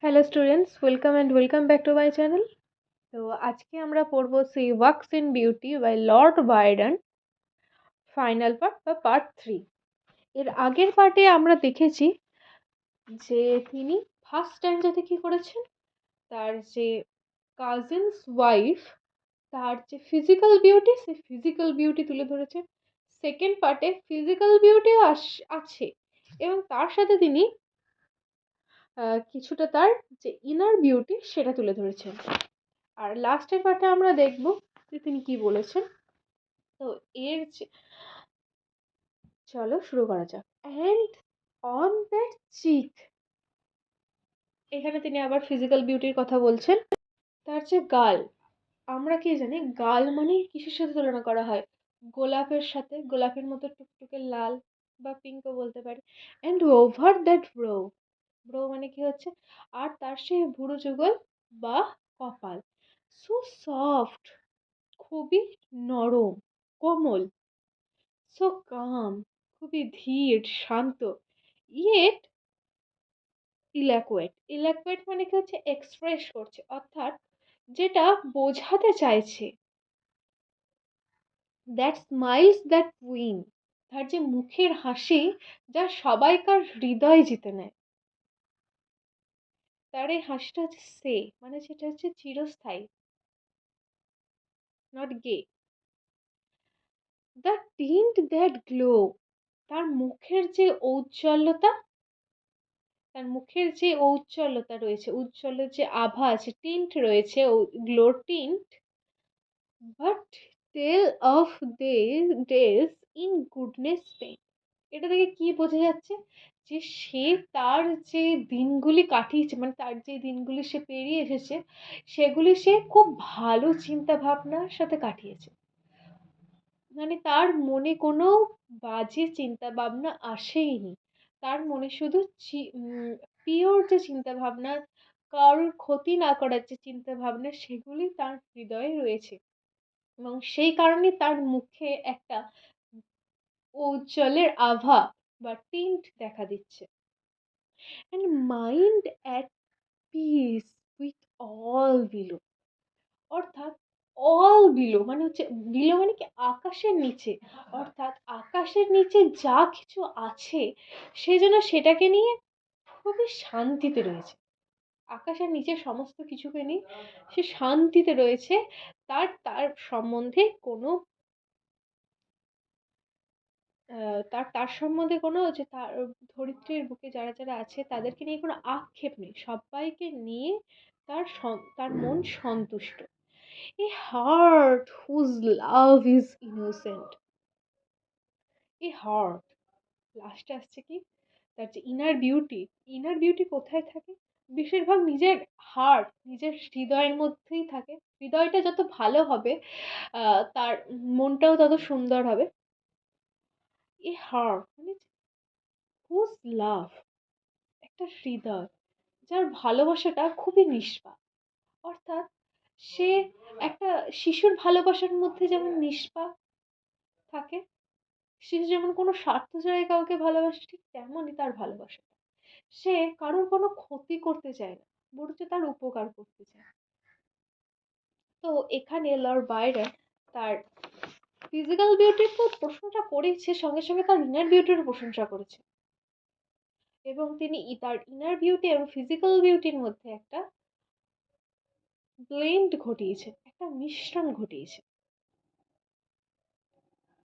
Hello students, welcome back to my channel. তো আজকে আমরা পড়বো she walks in beauty by Lord Byron, final part বা part 3। এর আগের পার্টে আমরা দেখেছি যে তিনি ফার্স্ট স্ট্যান্ডাতে কি করেছেন, তার যে কাজিনস ওয়াইফ, তার যে ফিজিক্যাল বিউটি, সেই ফিজিক্যাল বিউটি তুলে ধরেছেন। সেকেন্ড পার্টে ফিজিক্যাল বিউটিও আছে এবং তার সাথে তিনি কিছুটা তার যে ইনার বিউটি সেটা তুলে ধরেছেন। আর লাস্টের পার্টে আমরা দেখব যে তিনি কি বলেছেন। তো এর চলো শুরু করা যাক। অ্যান্ড অন দ্যাট চিক, এখানে তিনি আবার ফিজিক্যাল বিউটির কথা বলছেন। তার যে গাল, আমরা কি জানি গাল মানে কিসের সাথে তুলনা করা হয়? গোলাপের সাথে, গোলাপের মতো টুকটুকে লাল বা পিঙ্কও বলতে পারি। And over that bro, bro মানে কি হচ্ছে, আর তার সেই ভুরু যুগল বা কপাল, সো সফট, খুবই নরম, কোমল, সো কাম, খুবই ধীর শান্ত, ইয়েট ইলাকুয়েট। ইলাকুয়েট মানে কি হচ্ছে, এক্সপ্রেস করছে, অর্থাৎ যেটা বোঝাতে চাইছে। দ্যাট স্মাইলস দ্যাট উইন, তার যে মুখের হাসি যা সবাইকার হৃদয় জিতে নেয়। তার এই হাসিটা হচ্ছে সে, মানে সেটা হচ্ছে চিরস্থায়ী, not gay. The tint that glow, তার মুখের যে ঔজ্জ্বল্যতা, তার মুখের যে ঔজ্জ্বল্যতা রয়েছে, উজ্জ্বলের যে আভা আছে, টিন্ট রয়েছে, glow tint. But tell of days in goodness spent, এটা থেকে কি বোঝা যাচ্ছে, যে সে তার যে দিনগুলি কাটিয়েছে, মানে তার যে দিনগুলি সে পেরিয়ে এসেছে, সেগুলি সে খুব ভালো চিন্তা ভাবনার সাথে কাটিয়েছে। মানে তার মনে কোনো বাজে চিন্তা ভাবনা আসেইনি। তার মনে শুধু পিওর যে চিন্তা ভাবনা, কারোর ক্ষতি না করার যে চিন্তা ভাবনা, সেগুলি তার হৃদয়ে রয়েছে। এবং সেই কারণে তার মুখে একটা উজ্জ্বলের আভা বা টিন্ট দেখা দিচ্ছে। And mind at peace with all below, অর্থাৎ অল বিলো মানে হচ্ছে, বিলো মানে কি আকাশের নিচে, অর্থাৎ আকাশের নিচে যা কিছু আছে সে যেন সেটাকে নিয়ে খুবই শান্তিতে রয়েছে। আকাশের নিচে সমস্ত কিছুকে নিয়ে সে শান্তিতে রয়েছে। তার তার সম্বন্ধে কোনো তার তার সম্বন্ধে কোনো যে তার ধরিত্রীর বুকে যারা যারা আছে তাদেরকে নিয়ে কোনো আক্ষেপ নেই, সবাইকে নিয়ে তার মন সন্তুষ্ট। A heart whose love is innocent. A heart, লাস্টে আসছে কি, তার যে ইনার বিউটি, ইনার বিউটি কোথায় থাকে? বেশিরভাগ নিজের হার্ট, নিজের হৃদয়ের মধ্যেই থাকে। হৃদয়টা যত ভালো হবে, তার মনটাও তত সুন্দর হবে। এ হার্ট মানে হুজ লাভ, একটা হৃদয় যার ভালোবাসাটা খুবই নিষ্পাপ। অর্থাৎ সে একটা শিশুর ভালোবাসার মধ্যে যেমন নিষ্পাপ থাকে, সে যেমন কোনো স্বার্থ ছাড়াই কাউকে ভালোবাসে, ঠিক তেমনই তার ভালোবাসাটা। সে কারোর কোনো ক্ষতি করতে চায় না, বরঞ্চ তার উপকার করতে চায়। তো এখানে লর্ড বায়রন তার ফিজিক্যাল বিউটির তো প্রশংসা করেছে, সঙ্গে সঙ্গে তার ইনার বিউটির প্রশংসা করেছে। এবং তিনি তার ইনার বিউটি এবং ফিজিক্যাল বিউটির মধ্যে একটা ব্লেন্ড ঘটিয়েছে, একটা মিশ্রণ ঘটিয়েছে।